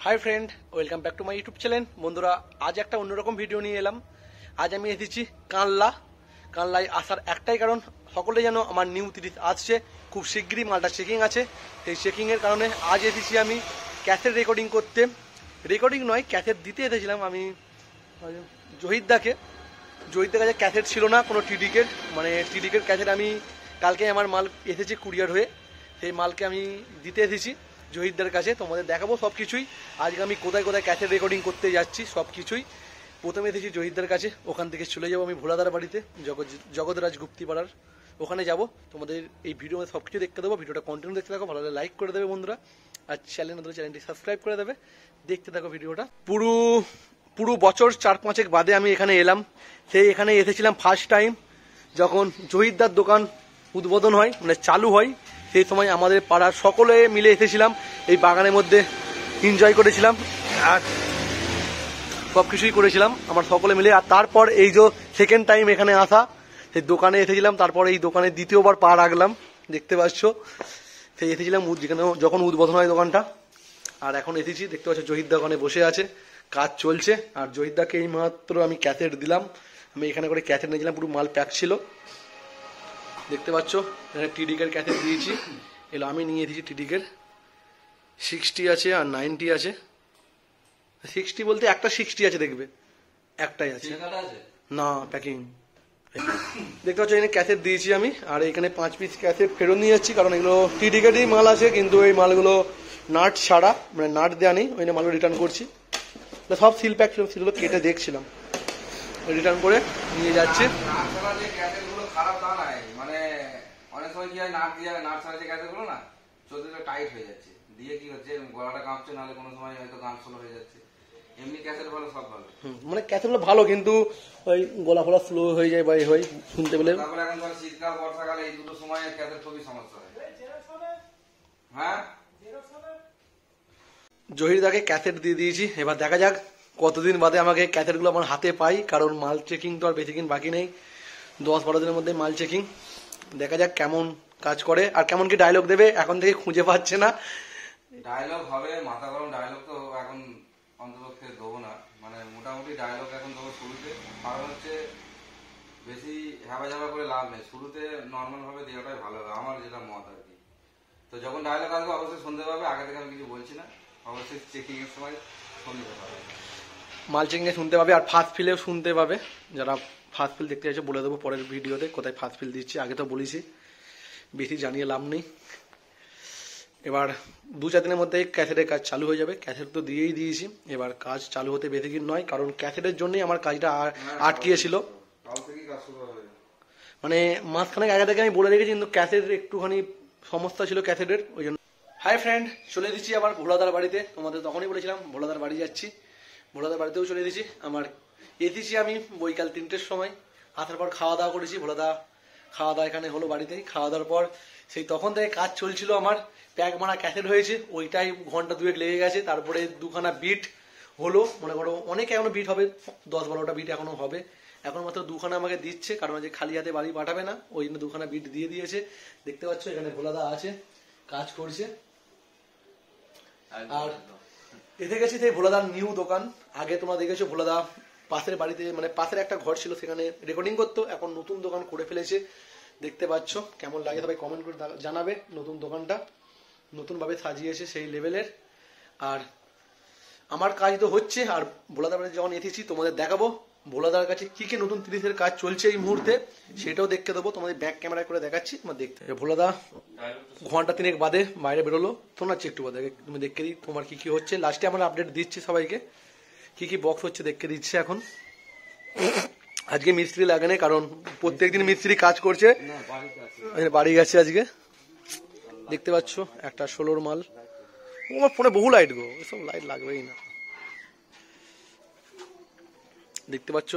Hi friend, welcome back to my YouTube channel. বন্ধুরা, আজ একটা অন্যরকম ভিডিও নিয়ে এলাম। আজ আমি এসেছি কানলায় আসার একটাই কারণ, সকলে যেন আমার নিউ 30 আসছে, খুব শীঘ্রই মালটা চেকিং আছে। সেই চেকিংয়ের কারণে আজ এসেছি আমি ক্যাসেট রেকর্ডিং করতে। রেকর্ডিং নয়, ক্যাসেট দিতে এসেছিলাম আমি জহিরদাকে কাছে ক্যাসেট ছিল না কোনো টিডিকের, মানে টিডিকের ক্যাসেট আমি কালকে আমার মাল এসেছে কুরিয়ার হয়ে, সেই মালকে আমি দিতে এসেছি জহিরদার কাছে। তোমাদের দেখাবো সব কিছুই। আজকে আমি কোথায় কোথায় ক্যাসেট রেকর্ডিং করতে যাচ্ছি সব কিছুই। প্রথমে এসেছি জহিরদার কাছে, ওখান থেকে চলে যাবো আমি ভোলাদার বাড়িতে, জগৎরাজ গুপ্তিপাড়ার ওখানে যাব। তোমাদের এই ভিডিও সব কিছু দেখতে দেবো। ভিডিওটা কন্টিনিউ দেখতে থাকো, ভালো লাগলে লাইক করে দেবে বন্ধুরা, আর চ্যানেলটি সাবস্ক্রাইব করে দেবে। দেখতে থাকো ভিডিওটা। পুরো বছর 4-5 বাদে আমি এখানে এলাম। সেই এখানে এসেছিলাম ফার্স্ট টাইম যখন জহিরদার দোকান উদ্বোধন হয়, মানে চালু হয়। সেই সময় আমাদের পাড়ার সকলে মিলে এসেছিলাম, এই বাগানের মধ্যে এনজয় করেছিলাম আর সব কিছুই করেছিলাম আমরা সকলে মিলে। আর তারপর এই যে সেকেন্ড টাইম এখানে আসা, সেই দোকানে এসেছিলাম। তারপর এই দোকানে দ্বিতীয়বার পা রাখলাম, দেখতে পাচ্ছ। সেই এসেছিলাম যেখানে যখন উদ্বোধন হয় দোকানটা। আর এখন এসেছি, দেখতে পাচ্ছ জহিরদা ওখানে বসে আছে, কাজ চলছে। আর জহিরদাকে এই মাত্র আমি ক্যাসেট দিলাম। আমি এখানে করে ক্যাসেট নিয়েছিলাম, পুরো মাল প্যাক ছিল, দেখতে পাচ্ছ। এখানে টিডিকের ক্যাসেট দিয়েছি, এলো আমি নিয়ে এসেছি টিডিকের 60 আছে আর 90 আছে। 60 বলতে একটা 60 আছে, দেখবে একটাই আছে না প্যাকিং। দেখতে পাচ্ছ এখানে ক্যাসেট দিয়েছি আমি, আর এখানে 5 পিস ক্যাসেট ফেরত নিয়ে যাচ্ছি, কারণ এগুলো টিডিকেরই মাল আছে, কিন্তু এই মালগুলো নাট ছাড়া, মানে নাট দেওয়া নেই, ওই মালগুলো রিটার্ন করছি। সব সিল প্যাক ছিল, সেগুলো কেটে দেখছিলাম, রিটার্ন করে নিয়ে যাচ্ছি। অনেক সময় কি হয়, নাট দিয়ে নাট ছাড়া যে ক্যাসেটগুলো না চলতে টাইট হয়ে যাচ্ছে, দিয়ে কি হচ্ছে গলাটা কাঁপছে, নাহলে কোনো সময় হয়তো গান স্লো হয়ে যাচ্ছে। এমনি ক্যাসেট ভালো, সব ভালো, মানে ক্যাসেটগুলো ভালো, কিন্তু ওই গলা ফলা স্লো হয়ে যায় বা হয় শুনতে পেলে। তারপরে এখন ধরো শীতকাল বর্ষাকালে এই দুটো সময় ক্যাসেট খুবই সমস্যা হয়। হ্যাঁ, জহিরদাকে ক্যাসেট দিয়ে দিয়েছি, এবার দেখা যাক কতদিন বাদে আমাকে ক্যাসেটগুলো আমার হাতে পাই, কারণ মাল চেকিং তো আর বেশি দিন বাকি নেই, 10-12 দিনের মধ্যে মাল চেকিং। দেখা যাক কেমন কাজ করে আর কেমন কি ডায়লগ দেবে, এখন থেকে খুঁজে পাচ্ছে না। ডায়লগ হবে, মাথা গরম ডায়লগ তো এখন অন্তপক্ষে দেবো না, মানে মোটামুটি ডায়লগ এখন দেবো শুরুতে। কারণ হচ্ছে বেশি হ্যাবা করে লাভ নেই, শুরুতে নর্মাল ভাবে দেওয়াটাই ভালো হবে, আমার যেটা মত আর কি। তো যখন ডায়লগ আসবে অবশ্যই শুনতে পাবে, আগে থেকে আমি কিছু বলছি না, অবশ্যই চেকিং এর সময় শুনতে পাবে, মাল চেকিং এ শুনতে পাবে, আর ফার্স্ট ফিলেও শুনতে পাবে। যারা ফার্স্ট ফিল দেখতে চাইছে বলে দেবো পরের ভিডিওতে কোথায় ফার্স্ট ফিল দিচ্ছি, আগে তো বলেছি, বেশি জানিয়ে লাভ নেই। এবার 2-4 দিনের মধ্যে ক্যাসেটের কাজ চালু হয়ে যাবে। ক্যাসেট তো দিয়েই দিয়েছি, এবার কাজ চালু হতে বেশি দিন নয়, কারণ ক্যাসেটের জন্যই আমার কাজটা আটকিয়েছিল। মানে মাঝখানে আগে থেকে আমি বলে রেখেছি, কিন্তু ক্যাসেটের একটুখানি সমস্যা ছিল ক্যাসেটের, ওই জন্য। হাই ফ্রেন্ড, চলে দিচ্ছি আবার ভোলাদার বাড়িতে। তোমাদের তখনই বলেছিলাম ভোলাদার বাড়ি যাচ্ছি, ভোলাদার বাড়িতেও চলে দিচ্ছি। আমার এসেছি আমি বৈকাল 3টের সময়, আসার পর খাওয়া দাওয়া করেছি। ভোলাদা খাওয়া দাওয়া এখানে হলো বাড়িতেই। খাওয়া দাওয়ার পর সেই তখন থেকে কাজ চলছিল আমার, প্যাক মারা ক্যাসেট হয়েছে, ওইটাই ঘন্টা 2-1 লেগে গেছে। তারপরে 2খানা বিট হলো, মনে করো অনেক এখনো বিট হবে, 10-12টা বিট এখনো হবে। এখন মাত্র 2খানা আমাকে দিচ্ছে, কারণ যে খালি হাতে বাড়ি পাঠাবে না, ওই জন্য 2খানা বিট দিয়ে দিয়েছে। দেখতে পাচ্ছ এখানে ভোলাদা আছে, কাজ করছে। আর এসে গেছি সেই ভোলাদার নিউ দোকান। আগে তোমরা দেখেছো ভোলাদা পাশের বাড়িতে, মানে পাশের একটা ঘর ছিল, সেখানে রেকর্ডিং করতো, এখন নতুন দোকান করে ফেলেছে। দেখতে পাচ্ছ কেমন লাগে সবাই কমেন্ট করে জানাবে। নতুন দোকানটা নতুন ভাবে সাজিয়েছে সেই লেভেলের। আর আমার কাজ তো হচ্ছে, আর ভোলাদার বাড়িতে যখন এসেছি তোমাদের দেখাবো ভোলাদার কাছে কি কি নতুন 30-এর কাজ চলছে এই মুহূর্তে, সেটাও দেখতে দেবো। তোমাদের ব্যাক ক্যামেরা করে দেখাচ্ছি, তোমার দেখতে। ভোলাদা ঘন্টা 3 বাদে বাইরে বেরোলো, তোমরা একটু বাদে তুমি দেখে দিই তোমার কি কি হচ্ছে। লাস্টে আমরা আপডেট দিচ্ছি সবাইকে, কি কি বক্স হচ্ছে দেখে দিচ্ছে। এখন আজকে মিস্ত্রি লাগে না, কারণ প্রত্যেকদিন মিস্ত্রি কাজ করছে, বাড়ি গেছে আজকে। দেখতে পাচ্ছ একটা 16-র মাল। আমার ফোনে বহু লাইট গো, এসব লাইট লাগবেই না। দেখতে পাচ্ছ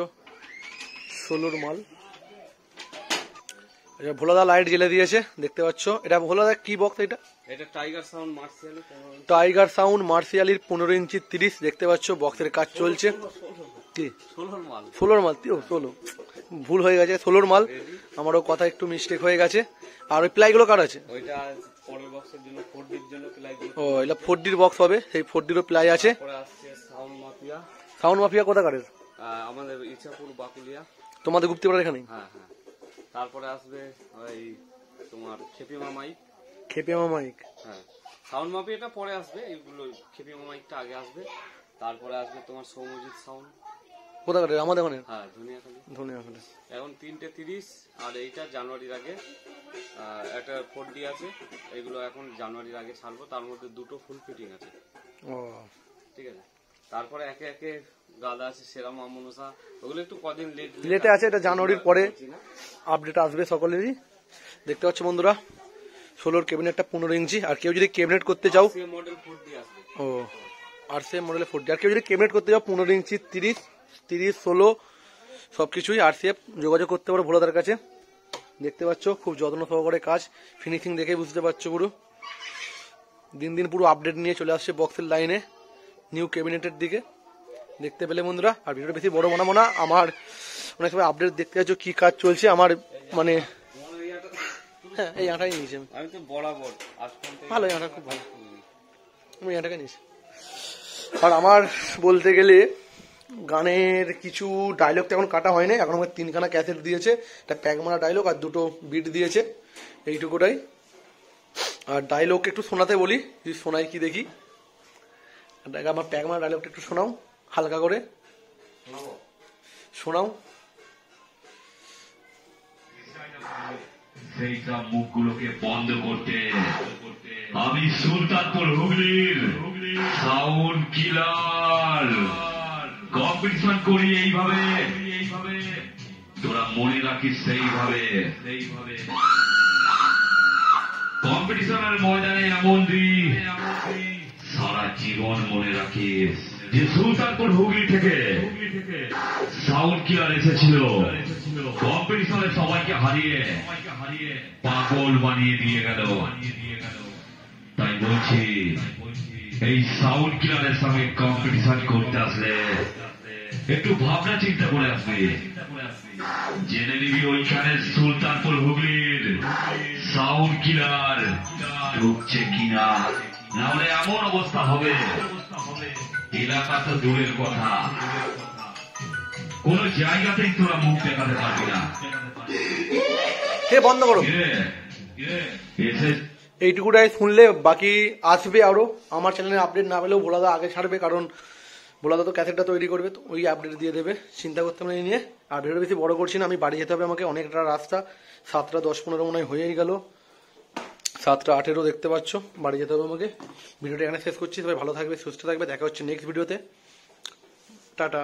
16-র মাল, ভোলাদা লাইট জ্বেলে দিয়েছে, দেখতে পাচ্ছ। এটা ভোলাদা কি বক্স? এটা টাইগার সাউন্ড মার্শিয়ালির 15 ইঞ্চি 30। দেখতে পাচ্ছ বক্সের কাজ চলছে। কি 16-র মাল? 16 মাল, 16 ভুল হয়ে গেছে, 16 মাল। আমারও কথা একটু মিস্টেক হয়ে গেছে। আর ওই প্লাইগুলো কার আছে? ওইটা পরের বক্সের জন্য 4Dর জন্য প্লাই দিই। ও এটা 4Dর বক্স হবে, সেই 4Dরও প্লাই আছে। পরে আসছে সাউন্ড মাফিয়া। সাউন্ড মাফিয়া কোথাকারের? আমাদের ইচ্ছাপুর বাকুলিয়া। তোমাদের গুপ্তিপাড়ার এখানে? হ্যাঁ হ্যাঁ। তারপরে আসবে ওই তোমার খেপিমা মাইক। খেপিয়ামা মাইক। হ্যাঁ, সাউন্ড মাফিয়াটা পরে আসবে, এইগুলো খেপিমা মাইকটা আগে আসবে। তারপরে আসবে তোমার সৌমজিৎ সাউন্ড। কোথাকারের? আমাদের ওখানে? হ্যাঁ, ধনিয়াখালী। ধন্যবাদ। এখন 3:30 আর এইটা জানুয়ারির আগে। একটা 4D আছে, এগুলো এখন জানুয়ারির আগে ছাড়বো। তার মধ্যে দুটো ফুল ফিটিং আছে। ও ঠিক আছে। তারপরে একে একে গাদা আছে, সেরাম আমনুসা, ওগুলো একটু কদিন লেটে আছে। এটা জানুয়ারির পরে আপডেট আসবে সকলেরই। দেখতে পাচ্ছ বন্ধুরা, 16 ক্যাবিনেটটা 15 ইঞ্চি। আর কেউ যদি ক্যাবিনেট করতে চাও, মডেল 4D আসবে। ও আর সেম মডেলে 4D। আর কেউ যদি ক্যাবিনেট করতে চাও 15 ইঞ্চি, 30, 16 সবকিছুই RCF যোগাযোগ করতে পারো ভোলাদার কাছে। দেখতে পাচ্ছ খুব যত্ন সহকারে কাজ, ফিনিশিং দেখে বুঝতে পারছো পুরো। দিন দিন পুরো আপডেট নিয়ে চলে আসছে বক্সের লাইনে, নিউ ক্যাবিনেটের দিকে। দেখতে পেলে বন্ধুরা, আর ভিডিওটা বেশি বড় বানাবো না। আমার অনেক সময় আপডেট দেখতে পাচ্ছ কি কাজ চলছে আমার, মানে হ্যাঁ এই আটাই নিয়েছি আমি তো বরাবর ভালো, এই আটা খুব ভালো, আমি এই আটাকে নিয়েছি। আর আমার বলতে গেলে গানের কিছু ডায়লগ তো এখন কাটা হয়নি, এখন আমাকে 3খানা ক্যাসেট দিয়েছে, একটা প্যাক মারা ডায়লগ আর 2টো বিট দিয়েছে, এইটুকুটাই। আর ডায়লগ একটু শোনাতে বলি, যদি শোনাই কি দেখি। আমার প্যাক মারা ডায়লগটা একটু শোনাও হালকা করে, শোনাও। সেই সব মুখগুলোকে বন্ধ করতে আমি সুলতানপুর হুগলির সাউন্ড কিলার কম্পিটিশন করি এইভাবে, তোরা মনে রাখিস সেইভাবে। কম্পিটিশনের ময়দানে এমন দিন সারা জীবন মনে রাখিস যে সুলতানপুর হুগলি থেকে সাউন্ড কিলার এসেছিল, কম্পিটিশনে সবাইকে হারিয়ে পাগল বানিয়ে দিয়ে গেল। তাই বলছি, এই সাউন্ড কিলারের সঙ্গে কম্পিটিশন করতে আসলে একটু ভাবনা চিন্তা করে আসবে। জেনে নিবি ওইখানে সুলতানপুর হুগলির সাউন্ড কিলার ঢুকছে কিনা, নাহলে এমন অবস্থা হবে এলাকা তো দূরের কথা, কোন জায়গাতেই তোরা মুখ দেখাতে পারবি না। বন্ধ করো। এইটুকুটাই শুনলে, বাকি আসবে আরো। আমার চ্যানেলে আপডেট না পেলেও ভোলাদা আগে ছাড়বে, কারণ ভোলাদা তো ক্যাসেটটা তৈরি করবে, তো ওই আপডেট দিয়ে দেবে, চিন্তা করতে হবে নিয়ে। আর ভিডিওটা বেশি বড় করছি না, আমি বাড়ি যেতে হবে আমাকে, অনেকটা রাস্তা, 7টা 10-15 মনে হয় হয়েই গেল, 7টা 18 দেখতে পাচ্ছ, বাড়ি যেতে হবে আমাকে। ভিডিওটা এখানে শেষ করছি, সবাই ভালো থাকবে, সুস্থ থাকবে, দেখা হচ্ছে নেক্সট ভিডিওতে, টাটা।